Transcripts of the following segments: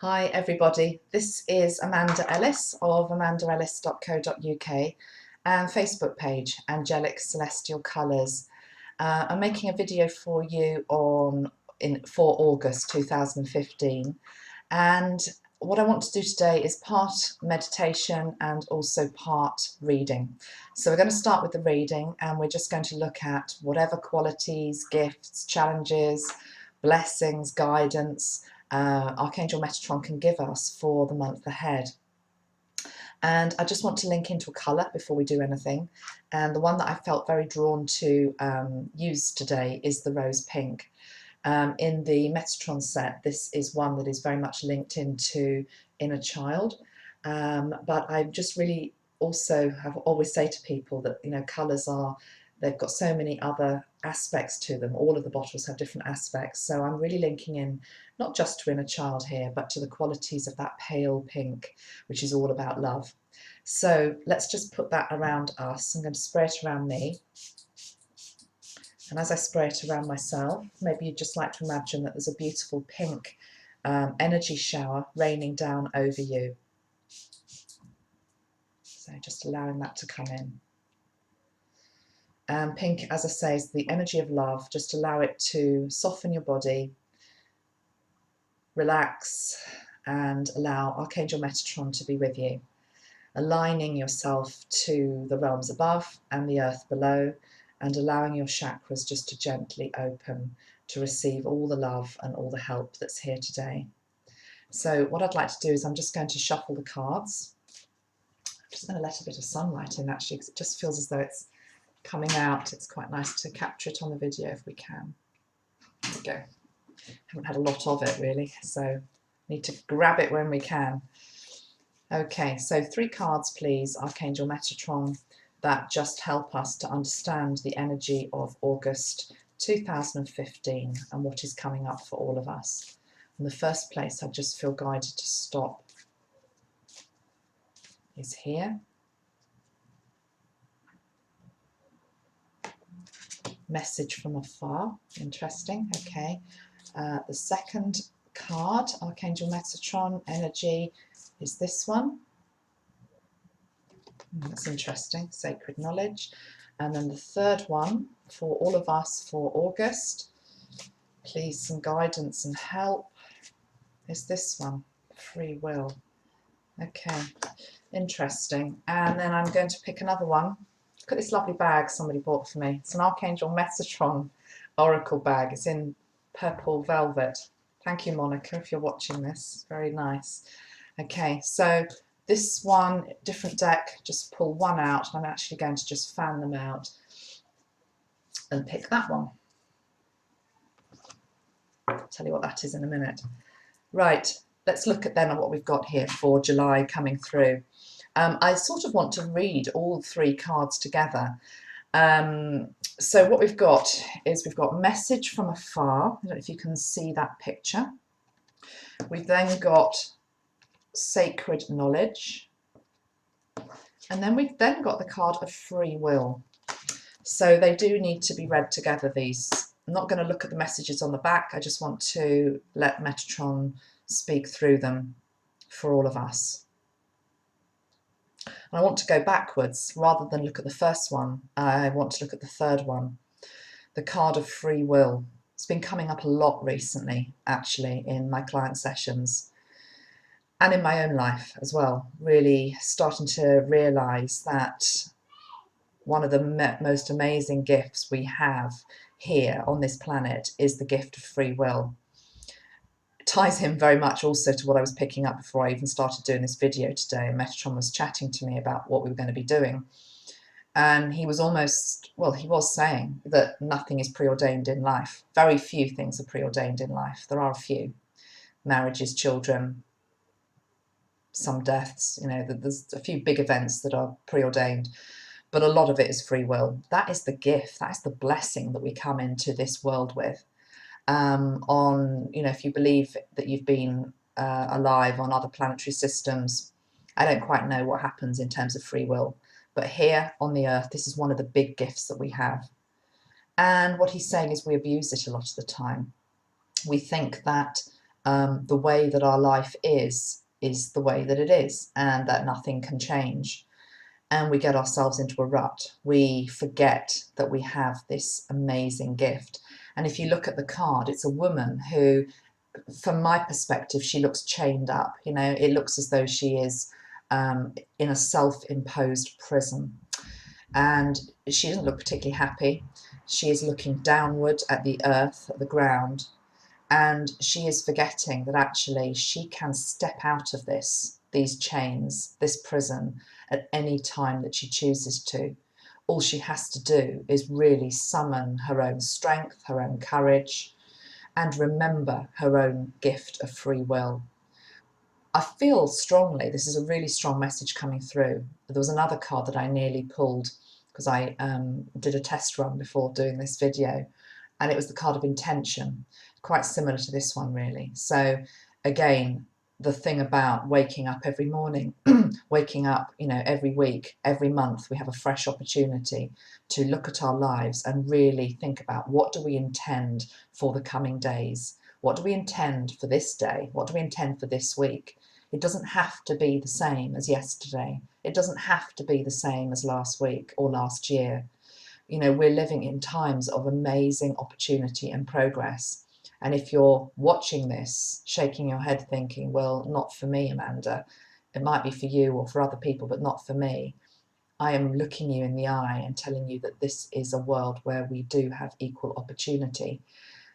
Hi everybody, this is Amanda Ellis of amandaellis.co.uk and Facebook page Angelic Celestial Colours. I'm making a video for you for August 2015, and what I want to do today is part meditation and also part reading. So we're going to start with the reading, and we're just going to look at whatever qualities, gifts, challenges, blessings, guidance Archangel Metatron can give us for the month ahead. And I just want to link into a colour before we do anything, and the one that I felt very drawn to use today is the rose pink. In the Metatron set, this is one that is very much linked into inner child, but I just really also have always say to people that, you know, colours they've got so many other aspects to them. All of the bottles have different aspects, so I'm really linking in not just to inner child here, but to the qualities of that pale pink, which is all about love. So let's just put that around us. I'm going to spray it around me, and as I spray it around myself, maybe you'd just like to imagine that there's a beautiful pink energy shower raining down over you. So just allowing that to come in. Pink, as I say, is the energy of love. Just allow it to soften your body, relax, and allow Archangel Metatron to be with you, aligning yourself to the realms above and the earth below, and allowing your chakras just to gently open to receive all the love and all the help that's here today. So what I'd like to do is I'm just going to shuffle the cards. I'm just going to let a bit of sunlight in, actually, because it just feels as though it's coming out. It's quite nice to capture it on the video if we can. There we go. Haven't had a lot of it really, so need to grab it when we can. Okay, so 3 cards please, Archangel Metatron, that just help us to understand the energy of August 2015 and what is coming up for all of us. In the first place, I just feel guided to stop is here. Message from afar, interesting, okay. The second card, Archangel Metatron energy, is this one. That's interesting, sacred knowledge. And then the third one for all of us for August, please some guidance and help, is this one, free will. Okay, interesting. And then I'm going to pick another one. Look at this lovely bag somebody bought for me. It's an Archangel Metatron oracle bag. It's in purple velvet. Thank you, Monica, if you're watching this. Very nice. Okay, so this one, different deck, just pull one out. I'm actually going to just fan them out and pick that one. I'll tell you what that is in a minute. Right, let's look at then at what we've got here for July coming through. I sort of want to read all 3 cards together. So what we've got is we've got message from afar. I don't know if you can see that picture. We've then got sacred knowledge, and then we've then got the card of free will. So they do need to be read together, these. I'm not going to look at the messages on the back. I just want to let Metatron speak through them for all of us. And I want to go backwards rather than look at the first one. I want to look at the third one, the card of free will. It's been coming up a lot recently, actually, in my client sessions and in my own life as well. Really starting to realise that one of the most amazing gifts we have here on this planet is the gift of free will. It ties in very much also to what I was picking up before I even started doing this video today. Metatron was chatting to me about what we were going to be doing, and he was almost, well, he was saying that nothing is preordained in life. Very few things are preordained in life. There are a few. Marriages, children, some deaths, you know, there's a few big events that are preordained, but a lot of it is free will. That is the gift, that is the blessing that we come into this world with. You know, if you believe that you've been alive on other planetary systems, I don't quite know what happens in terms of free will, but here on the earth, this is one of the big gifts that we have. And what he's saying is we abuse it a lot of the time. We think that the way that our life is the way that it is, and that nothing can change. And we get ourselves into a rut. We forget that we have this amazing gift. And if you look at the card, it's a woman who, from my perspective, she looks chained up. You know, it looks as though she is in a self-imposed prison. And she doesn't look particularly happy. She is looking downward at the earth, at the ground, and she is forgetting that actually she can step out of these chains, this prison, at any time that she chooses to. All she has to do is really summon her own strength, her own courage, and remember her own gift of free will. I feel strongly, this is a really strong message coming through. There was another card that I nearly pulled because I did a test run before doing this video, and it was the card of intention, quite similar to this one really. So again, the thing about waking up every morning, waking up, you know, every week, every month, we have a fresh opportunity to look at our lives and really think about, what do we intend for the coming days? What do we intend for this day? What do we intend for this week? It doesn't have to be the same as yesterday. It doesn't have to be the same as last week or last year. You know, we're living in times of amazing opportunity and progress. And if you're watching this, shaking your head thinking, well, not for me, Amanda, it might be for you or for other people, but not for me, I am looking you in the eye and telling you that this is a world where we do have equal opportunity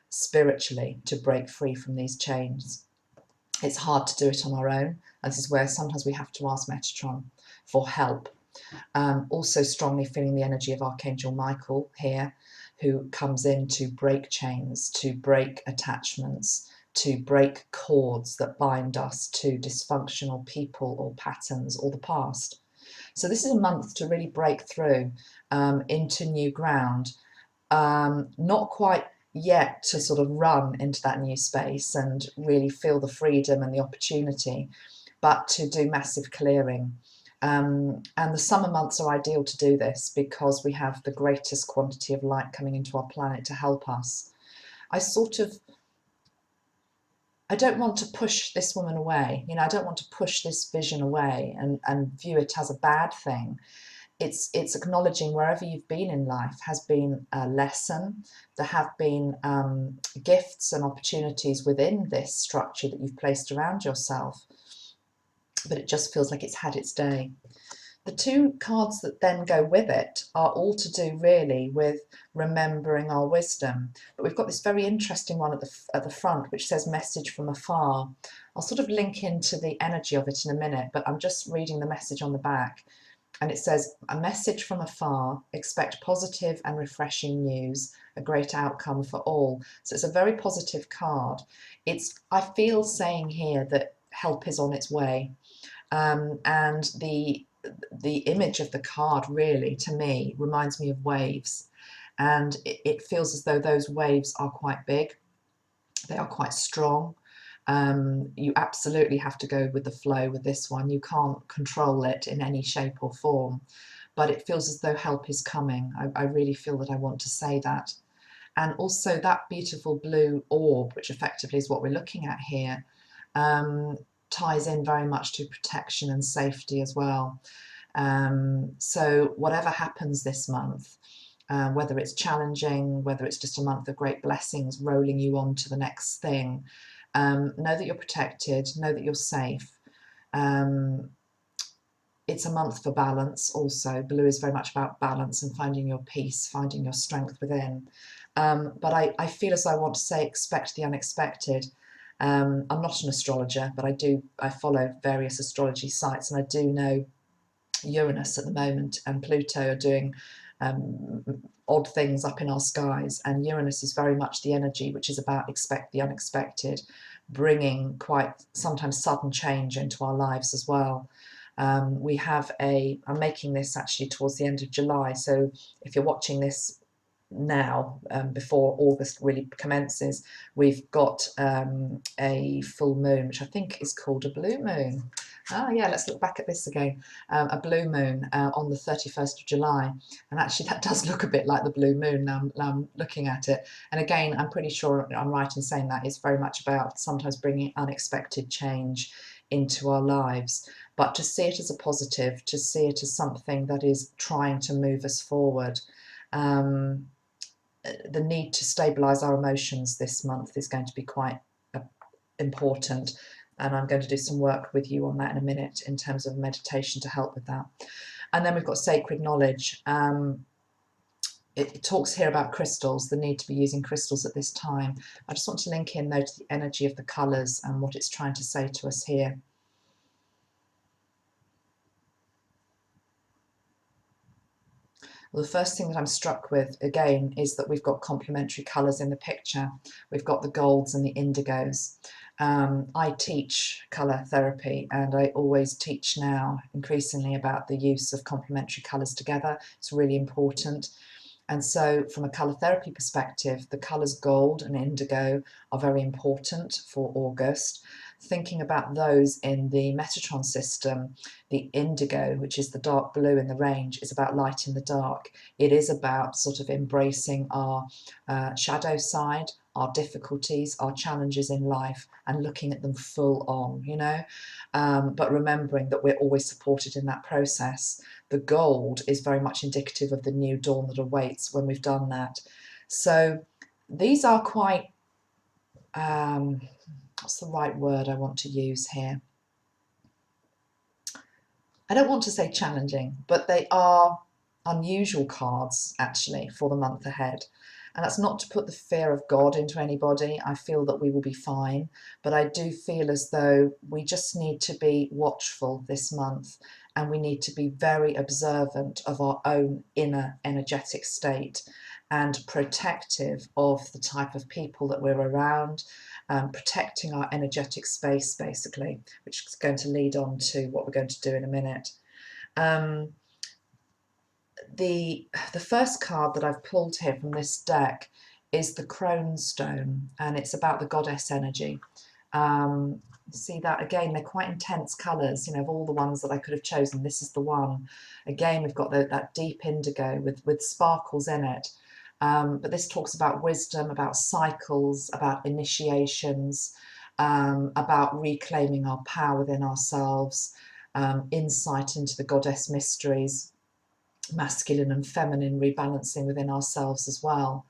spiritually to break free from these chains. It's hard to do it on our own. And this is where sometimes we have to ask Metatron for help. Also strongly feeling the energy of Archangel Michael here, who comes in to break chains, to break attachments, to break cords that bind us to dysfunctional people or patterns or the past. So this is a month to really break through into new ground, not quite yet to sort of run into that new space and really feel the freedom and the opportunity, but to do massive clearing. And the summer months are ideal to do this because we have the greatest quantity of light coming into our planet to help us. I don't want to push this woman away. You know, I don't want to push this vision away and view it as a bad thing. It's acknowledging wherever you've been in life has been a lesson. There have been gifts and opportunities within this structure that you've placed around yourself, but it just feels like it's had its day. The two cards that then go with it are all to do really with remembering our wisdom. But we've got this very interesting one at the front, which says message from afar. I'll sort of link into the energy of it in a minute, but I'm just reading the message on the back. And it says, a message from afar, expect positive and refreshing news, a great outcome for all. So it's a very positive card. I feel saying here that help is on its way. And the image of the card really, to me, reminds me of waves. And it feels as though those waves are quite big. They are quite strong. You absolutely have to go with the flow with this one. You can't control it in any shape or form, but it feels as though help is coming. I really feel that I want to say that. And also that beautiful blue orb, which effectively is what we're looking at here, ties in very much to protection and safety as well. So whatever happens this month, whether it's challenging, whether it's just a month of great blessings rolling you on to the next thing, know that you're protected, know that you're safe. It's a month for balance also. Blue is very much about balance and finding your peace, finding your strength within. But I feel as I want to say, expect the unexpected. I'm not an astrologer, but I follow various astrology sites, and I do know Uranus at the moment and Pluto are doing odd things up in our skies, and Uranus is very much the energy which is about expect the unexpected, bringing quite sometimes sudden change into our lives as well. I'm making this actually towards the end of July, so if you're watching this now, before August really commences, we've got a full moon, which I think is called a blue moon. Oh yeah, let's look back at this again. A blue moon on the 31st of July. And actually that does look a bit like the blue moon now I'm looking at it. And again, I'm pretty sure I'm right in saying that it's very much about sometimes bringing unexpected change into our lives. But to see it as a positive, to see it as something that is trying to move us forward. The need to stabilise our emotions this month is going to be quite important, and I'm going to do some work with you on that in a minute in terms of meditation to help with that. And then we've got sacred knowledge. It talks here about crystals, the need to be using crystals at this time. I just want to link in though to the energy of the colours and what it's trying to say to us here. Well, the first thing that I'm struck with, again, is that we've got complementary colours in the picture. We've got the golds and the indigos. I teach colour therapy, and I always teach now increasingly about the use of complementary colours together. It's really important. And so from a colour therapy perspective, the colours gold and indigo are very important for August. Thinking about those in the Metatron system, the indigo, which is the dark blue in the range, is about light in the dark. It is about sort of embracing our shadow side, our difficulties, our challenges in life, and looking at them full on, you know, but remembering that we're always supported in that process. The gold is very much indicative of the new dawn that awaits when we've done that. So these are quite, what's the right word I want to use here? I don't want to say challenging, but they are unusual cards actually for the month ahead. And that's not to put the fear of God into anybody. I feel that we will be fine, but I do feel as though we just need to be watchful this month, and we need to be very observant of our own inner energetic state and protective of the type of people that we're around, protecting our energetic space basically, which is going to lead on to what we're going to do in a minute. The first card that I've pulled here from this deck is the Crone Stone, and it's about the goddess energy. See that again, they're quite intense colours, you know, of all the ones that I could have chosen, this is the one. Again, we've got that deep indigo with sparkles in it. But this talks about wisdom, about cycles, about initiations, about reclaiming our power within ourselves, insight into the goddess mysteries, masculine and feminine rebalancing within ourselves as well.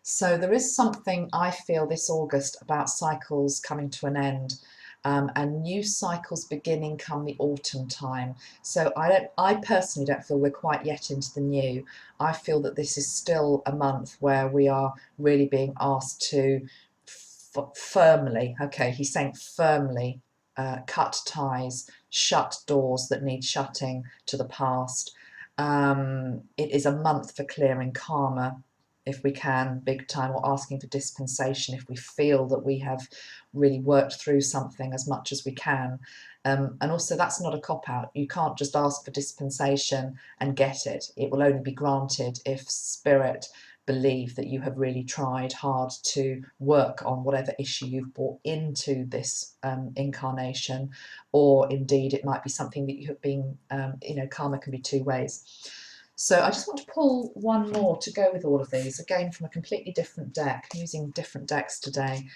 So there is something I feel this August about cycles coming to an end, and new cycles beginning come the autumn time. So I personally don't feel we're quite yet into the new. I feel that this is still a month where we are really being asked to firmly, okay, he's saying firmly, cut ties, shut doors that need shutting to the past. It is a month for clearing karma, if we can, big time, or asking for dispensation if we feel that we have really worked through something as much as we can. And also, that's not a cop-out. You can't just ask for dispensation and get it. It will only be granted if spirit believe that you have really tried hard to work on whatever issue you've brought into this incarnation, or indeed it might be something that you have been, you know, karma can be two ways. So I just want to pull one more to go with all of these, again from a completely different deck, using different decks today.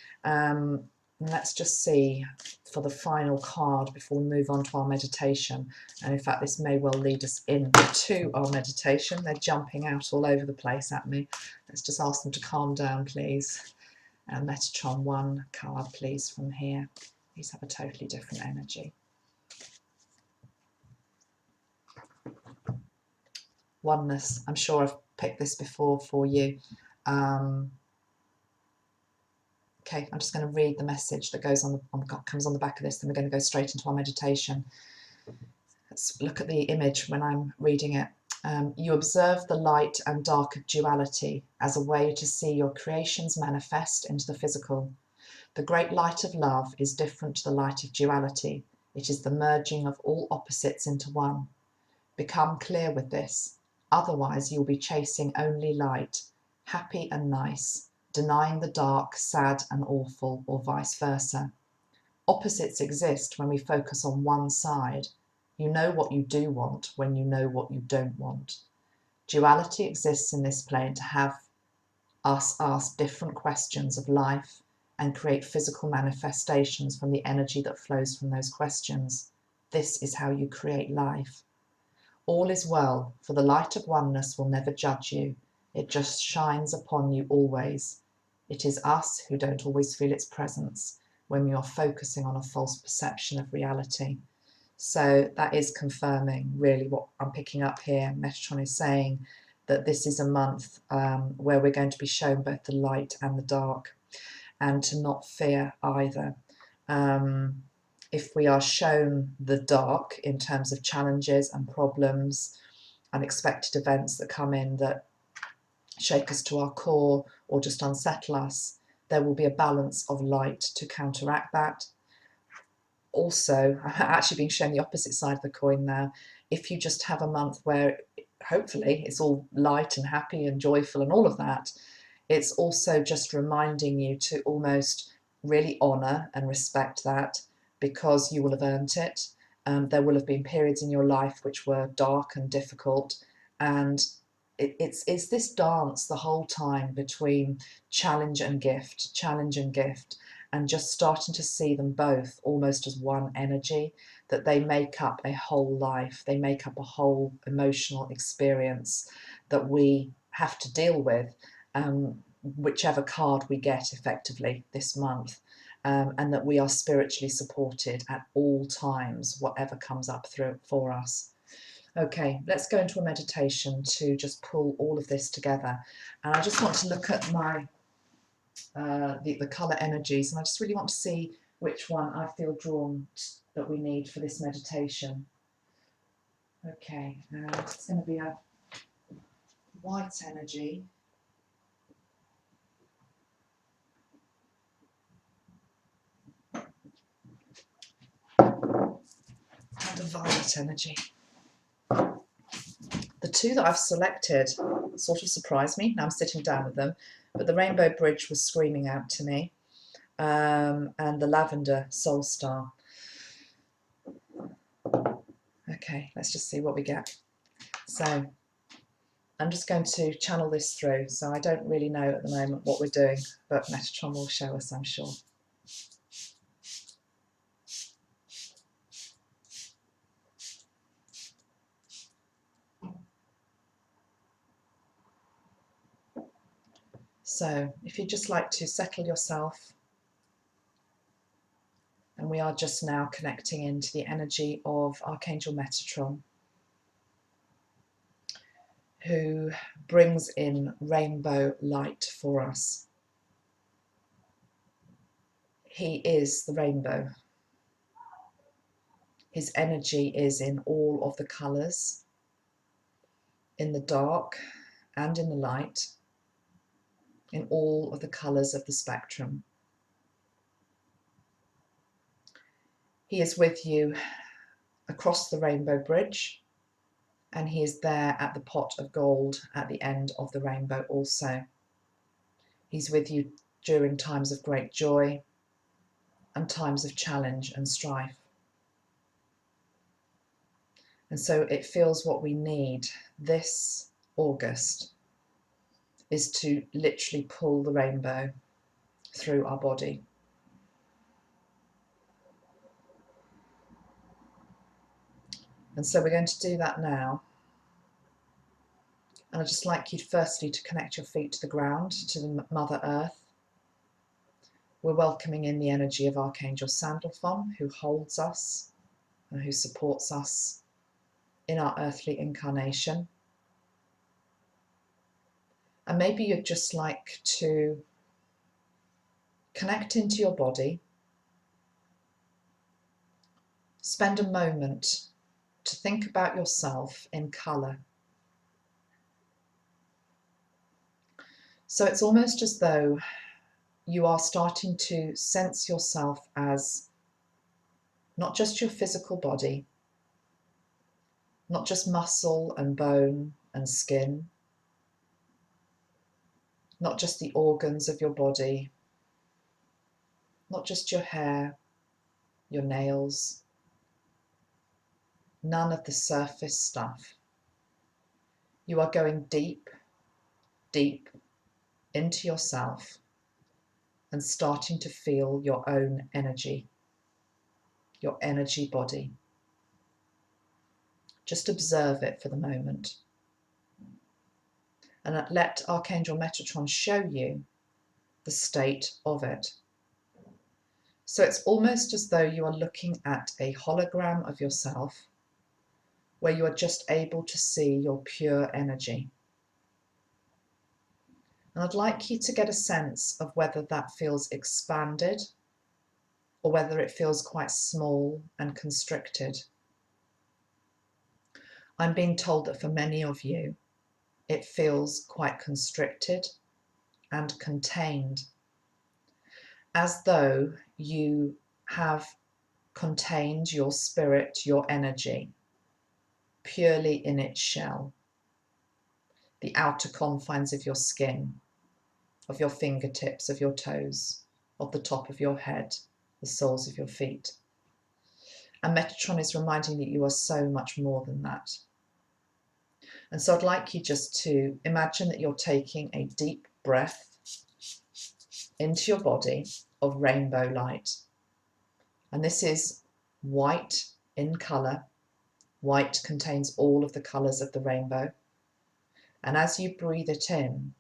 Let's just see for the final card before we move on to our meditation. And in fact, this may well lead us into our meditation. They're jumping out all over the place at me. Let's just ask them to calm down, please. Metatron 1 card, please, from here. These have a totally different energy. Oneness. I'm sure I've picked this before for you. Okay, I'm just going to read the message that goes comes on the back of this, then we're going to go straight into our meditation. Let's look at the image when I'm reading it. You observe the light and dark of duality as a way to see your creations manifest into the physical. The great light of love is different to the light of duality. It is the merging of all opposites into one. Become clear with this. Otherwise, you'll be chasing only light, happy and nice, denying the dark, sad and awful, or vice versa. Opposites exist when we focus on one side. You know what you do want when you know what you don't want. Duality exists in this plane to have us ask different questions of life and create physical manifestations from the energy that flows from those questions. This is how you create life. All is well, for the light of oneness will never judge you. It just shines upon you always. It is us who don't always feel its presence when we are focusing on a false perception of reality. So that is confirming really what I'm picking up here. Metatron is saying that this is a month where we're going to be shown both the light and the dark, and to not fear either. If we are shown the dark in terms of challenges and problems, unexpected events that come in that shake us to our core or just unsettle us, there will be a balance of light to counteract that. Also, I'm actually being shown the opposite side of the coin now. If you just have a month where hopefully it's all light and happy and joyful and all of that, it's also just reminding you to almost really honour and respect that, because you will have earned it. There will have been periods in your life which were dark and difficult, and it's this dance the whole time between challenge and gift, and just starting to see them both almost as one energy, that they make up a whole life, they make up a whole emotional experience that we have to deal with, whichever card we get effectively this month, and that we are spiritually supported at all times, whatever comes up through for us. Okay, let's go into a meditation to just pull all of this together. And I just want to look at my the colour energies, and I just really want to see which one I feel drawn that we need for this meditation. Okay, it's going to be a white energy. And a violet energy. The two that I've selected sort of surprised me. Now I'm sitting down with them, but the Rainbow Bridge was screaming out to me, and the Lavender Soul Star. Okay, let's just see what we get. So I'm just going to channel this through. So I don't really know at the moment what we're doing, but Metatron will show us, I'm sure. So if you'd just like to settle yourself, and we are just now connecting into the energy of Archangel Metatron, who brings in rainbow light for us. He is the rainbow. His energy is in all of the colours, in the dark and in the light, in all of the colours of the spectrum. He is with you across the Rainbow Bridge, and he is there at the pot of gold at the end of the rainbow also. He's with you during times of great joy and times of challenge and strife. And so it feels what we need this August is to literally pull the rainbow through our body. And so we're going to do that now. And I'd just like you firstly to connect your feet to the ground, to the Mother Earth. We're welcoming in the energy of Archangel Sandalphon, who holds us and who supports us in our earthly incarnation. And maybe you'd just like to connect into your body, spend a moment to think about yourself in colour. So it's almost as though you are starting to sense yourself as not just your physical body, not just muscle and bone and skin, not just the organs of your body, not just your hair, your nails, none of the surface stuff. You are going deep, deep into yourself and starting to feel your own energy, your energy body. Just observe it for the moment. And let Archangel Metatron show you the state of it. So it's almost as though you are looking at a hologram of yourself where you are just able to see your pure energy. And I'd like you to get a sense of whether that feels expanded or whether it feels quite small and constricted. I'm being told that for many of you, it feels quite constricted and contained, as though you have contained your spirit, your energy, purely in its shell, the outer confines of your skin, of your fingertips, of your toes, of the top of your head, the soles of your feet. And Metatron is reminding you are so much more than that. And so I'd like you just to imagine that you're taking a deep breath into your body of rainbow light. And this is white in colour. White contains all of the colours of the rainbow. And as you breathe it in,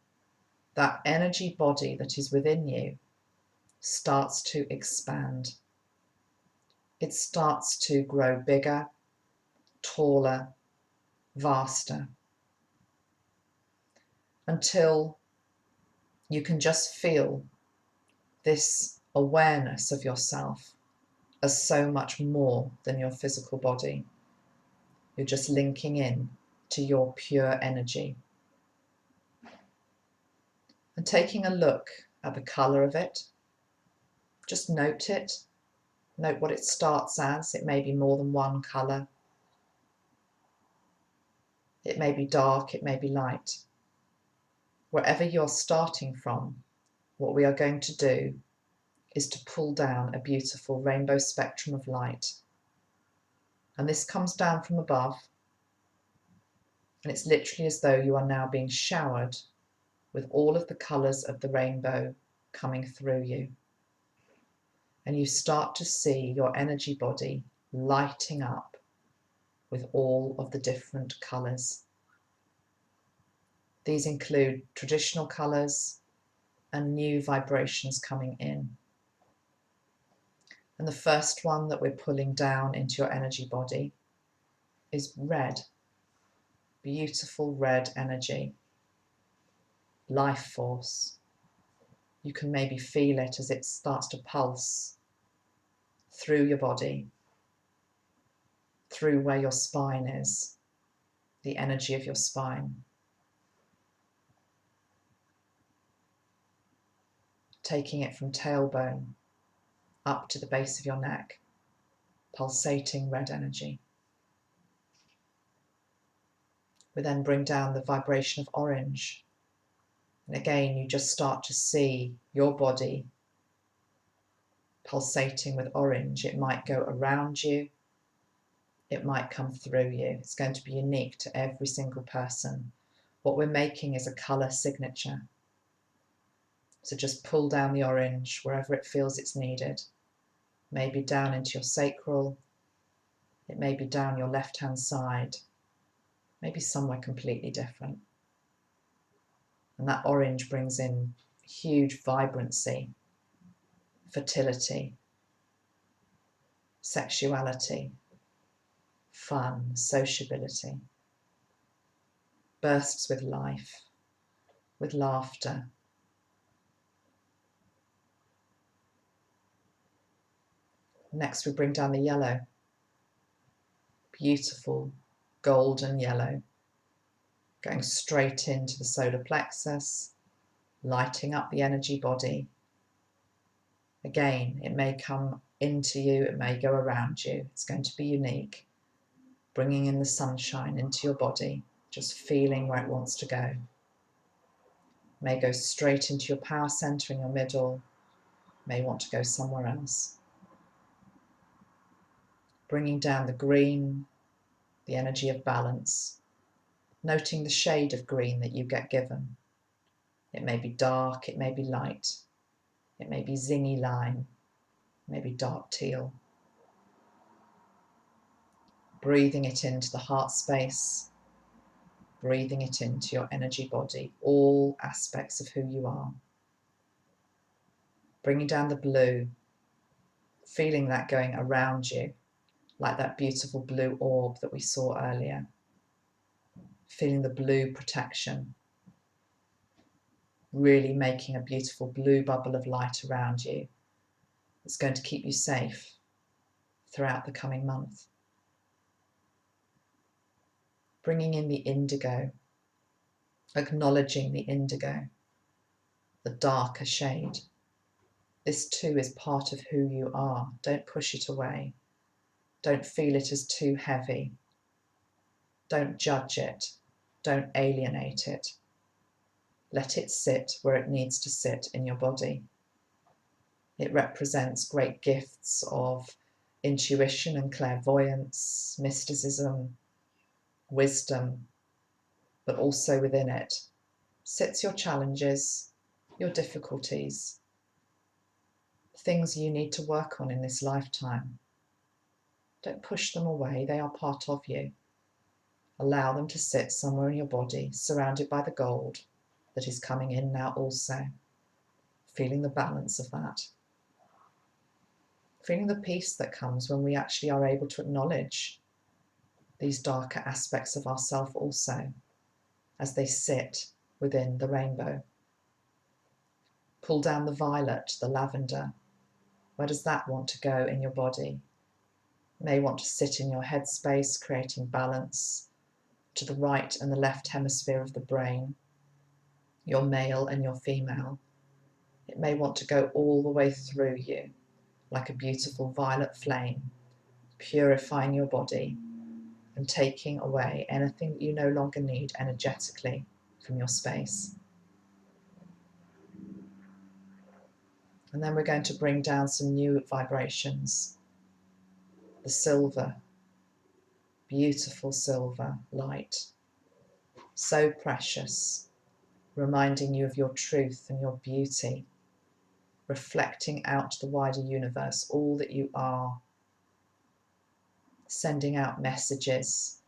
that energy body that is within you starts to expand. It starts to grow bigger, taller, vaster, until you can just feel this awareness of yourself as so much more than your physical body. You're just linking in to your pure energy. And taking a look at the colour of it, just note it. Note what it starts as. It may be more than one colour. It may be dark, it may be light. Wherever you're starting from, what we are going to do is to pull down a beautiful rainbow spectrum of light. And this comes down from above, and it's literally as though you are now being showered with all of the colours of the rainbow coming through you. And you start to see your energy body lighting up with all of the different colours. These include traditional colours and new vibrations coming in. And the first one that we're pulling down into your energy body is red. Beautiful red energy. Life force. You can maybe feel it as it starts to pulse through your body, through where your spine is, the energy of your spine. Taking it from tailbone up to the base of your neck, pulsating red energy. We then bring down the vibration of orange. And again, you just start to see your body pulsating with orange. It might go around you. It might come through you. It's going to be unique to every single person. What we're making is a colour signature. So just pull down the orange wherever it feels it's needed. Maybe down into your sacral. It may be down your left-hand side. Maybe somewhere completely different. And that orange brings in huge vibrancy, fertility, sexuality, fun, sociability, bursts with life, with laughter. Next we bring down the yellow, beautiful golden yellow, going straight into the solar plexus, lighting up the energy body. Again, it may come into you, it may go around you. It's going to be unique. Bringing in the sunshine into your body, just feeling where it wants to go. May go straight into your power center in your middle, may want to go somewhere else. bringing down the green, the energy of balance, noting the shade of green that you get given. It may be dark, it may be light, it may be zingy lime, maybe dark teal. Breathing it into the heart space, breathing it into your energy body, all aspects of who you are. Bringing down the blue, feeling that going around you, like that beautiful blue orb that we saw earlier. Feeling the blue protection, really making a beautiful blue bubble of light around you. It's going to keep you safe throughout the coming month. Bringing in the indigo, acknowledging the indigo, the darker shade. This too is part of who you are. Don't push it away. Don't feel it as too heavy. Don't judge it. Don't alienate it. Let it sit where it needs to sit in your body. It represents great gifts of intuition and clairvoyance, mysticism, wisdom, but also within it sits your challenges, your difficulties, things you need to work on in this lifetime. Don't push them away, they are part of you. Allow them to sit somewhere in your body, surrounded by the gold that is coming in now also. Feeling the balance of that. Feeling the peace that comes when we actually are able to acknowledge these darker aspects of ourselves also, as they sit within the rainbow. Pull down the violet, the lavender. Where does that want to go in your body? It may want to sit in your headspace, creating balance to the right and the left hemisphere of the brain, your male and your female. It may want to go all the way through you, like a beautiful violet flame, purifying your body and taking away anything that you no longer need energetically from your space. And then we're going to bring down some new vibrations. The silver, beautiful silver light, so precious, reminding you of your truth and your beauty, reflecting out to the wider universe all that you are, sending out messages,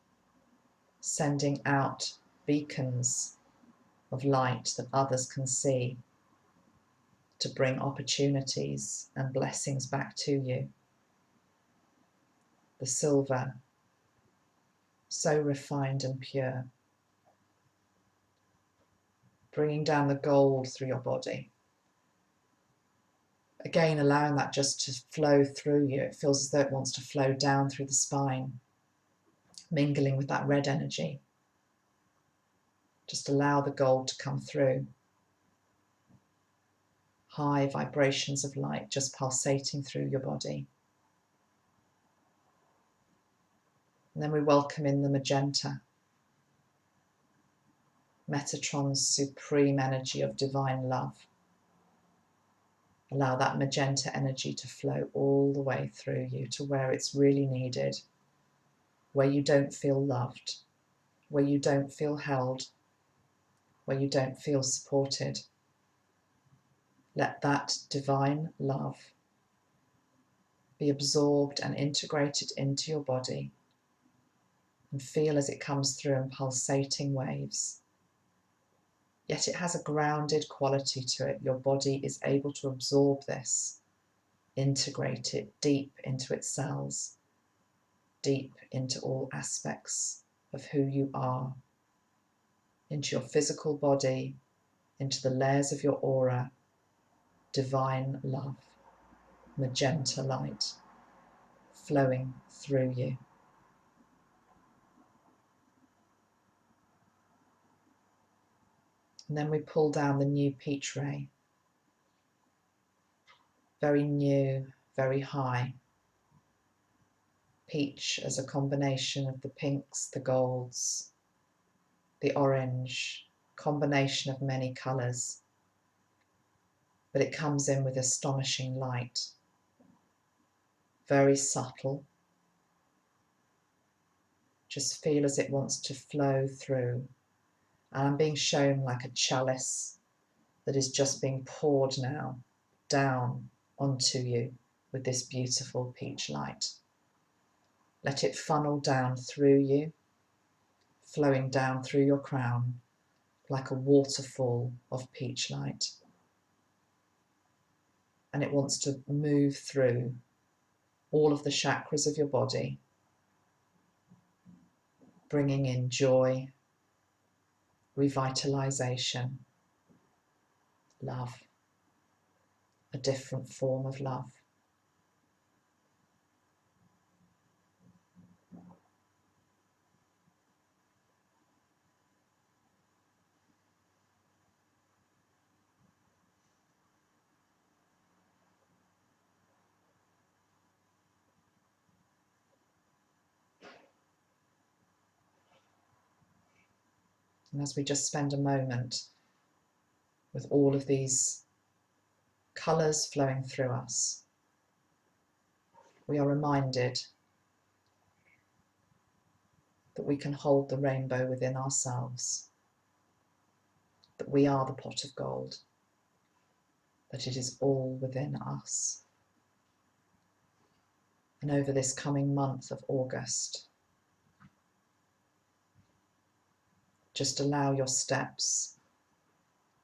sending out beacons of light that others can see, to bring opportunities and blessings back to you. The silver, so refined and pure. Bringing down the gold through your body. Again, allowing that just to flow through you. It feels as though it wants to flow down through the spine, mingling with that red energy. Just allow the gold to come through. High vibrations of light just pulsating through your body. And then we welcome in the magenta, Metatron's supreme energy of divine love. Allow that magenta energy to flow all the way through you to where it's really needed, where you don't feel loved, where you don't feel held, where you don't feel supported. Let that divine love be absorbed and integrated into your body, and feel as it comes through in pulsating waves. Yet it has a grounded quality to it. Your body is able to absorb this, integrate it deep into its cells, deep into all aspects of who you are, into your physical body, into the layers of your aura. Divine love, magenta light, flowing through you. And then we pull down the new peach ray. Very new, very high. Peach as a combination of the pinks, the golds, the orange, combination of many colours. But it comes in with astonishing light. Very subtle, just feel as it wants to flow through. And I'm being shown like a chalice that is just being poured now down onto you with this beautiful peach light. Let it funnel down through you, flowing down through your crown like a waterfall of peach light. And it wants to move through all of the chakras of your body, bringing in joy, revitalization, love, a different form of love. And as we just spend a moment with all of these colours flowing through us, we are reminded that we can hold the rainbow within ourselves, that we are the pot of gold, that it is all within us. And over this coming month of August, just allow your steps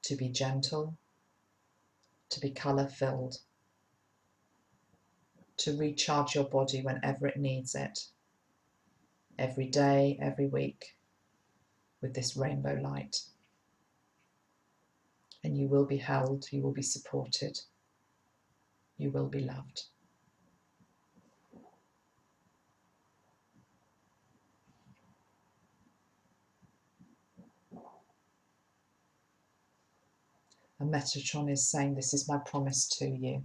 to be gentle, to be colour-filled, to recharge your body whenever it needs it, every day, every week, with this rainbow light. And you will be held, you will be supported, you will be loved. And Metatron is saying, this is my promise to you,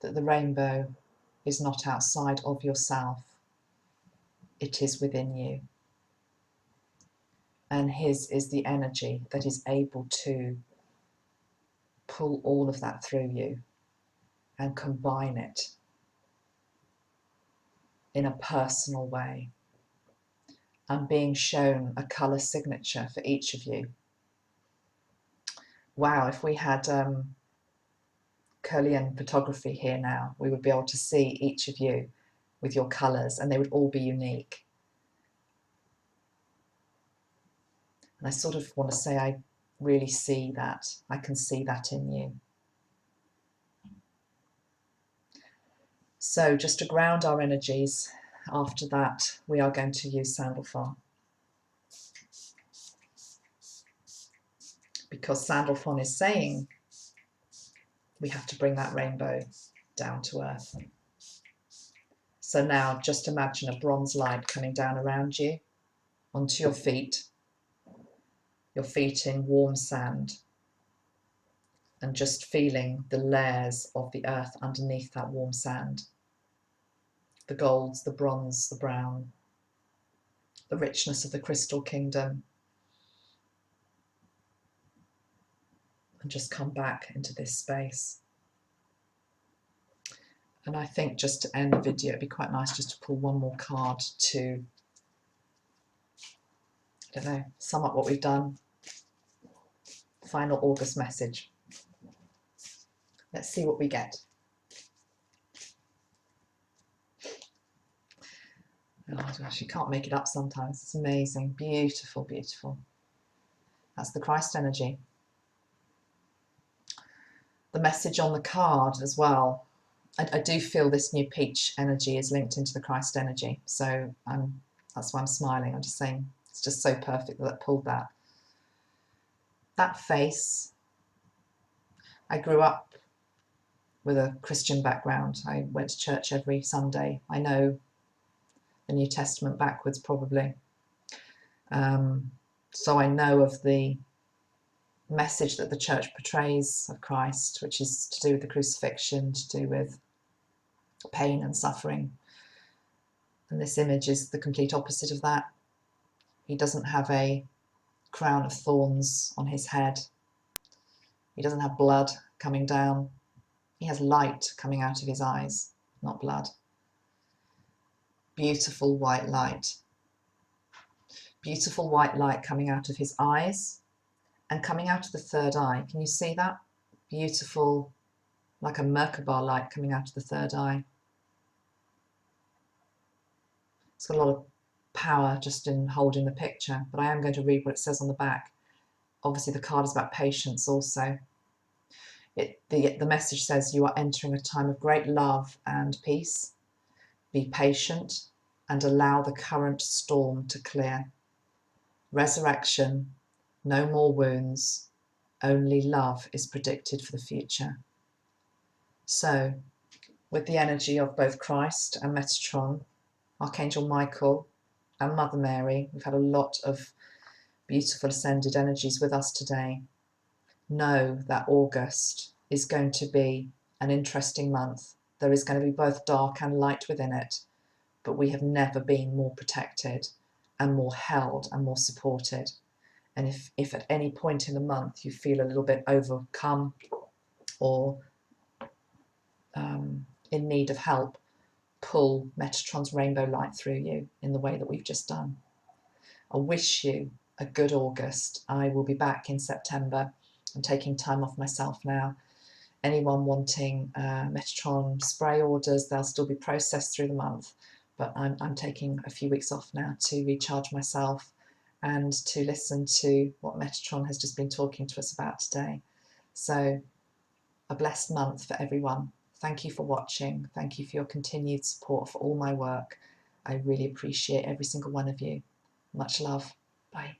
that the rainbow is not outside of yourself, it is within you. And his is the energy that is able to pull all of that through you and combine it in a personal way. I'm being shown a colour signature for each of you. Wow, if we had Kirlian photography here now, we would be able to see each of you with your colours, and they would all be unique. And I sort of want to say I really see that. I can see that in you. So just to ground our energies, after that we are going to use Sandalphon. Because Sandalphon is saying we have to bring that rainbow down to earth. So now just imagine a bronze light coming down around you, onto your feet in warm sand, and just feeling the layers of the earth underneath that warm sand. The golds, the bronze, the brown, the richness of the crystal kingdom. And just come back into this space. And I think just to end the video, it'd be quite nice just to pull one more card to, I don't know, sum up what we've done. Final August message. Let's see what we get. Oh gosh, you can't make it up sometimes. It's amazing. Beautiful, beautiful. That's the Christ energy. The message on the card as well. I do feel this new peach energy is linked into the Christ energy. So that's why I'm smiling. I'm just saying it's just so perfect that I pulled that. That face. I grew up with a Christian background. I went to church every Sunday. I know the New Testament backwards probably. So I know of the message that the church portrays of Christ, which is to do with the crucifixion, to do with pain and suffering. And this image is the complete opposite of that. He doesn't have a crown of thorns on his head. He doesn't have blood coming down. He has light coming out of his eyes, not blood. Beautiful white light. Beautiful white light coming out of his eyes and coming out of the third eye. Can you see that? Beautiful, like a Merkaba light coming out of the third eye. It's got a lot of power just in holding the picture, but I am going to read what it says on the back. Obviously the card is about patience also. The message says you are entering a time of great love and peace. Be patient and allow the current storm to clear. Resurrection, no more wounds, only love is predicted for the future. So, with the energy of both Christ and Metatron, Archangel Michael and Mother Mary, we've had a lot of beautiful ascended energies with us today. Know that August is going to be an interesting month. There is going to be both dark and light within it, but we have never been more protected and more held and more supported. And if at any point in the month you feel a little bit overcome or in need of help, pull Metatron's rainbow light through you in the way that we've just done. I wish you a good August. I will be back in September. I'm taking time off myself now. Anyone wanting Metatron spray orders, they'll still be processed through the month, but I'm taking a few weeks off now to recharge myself and to listen to what Metatron has just been talking to us about today. So a blessed month for everyone. Thank you for watching. Thank you for your continued support for all my work. I really appreciate every single one of you. Much love. Bye.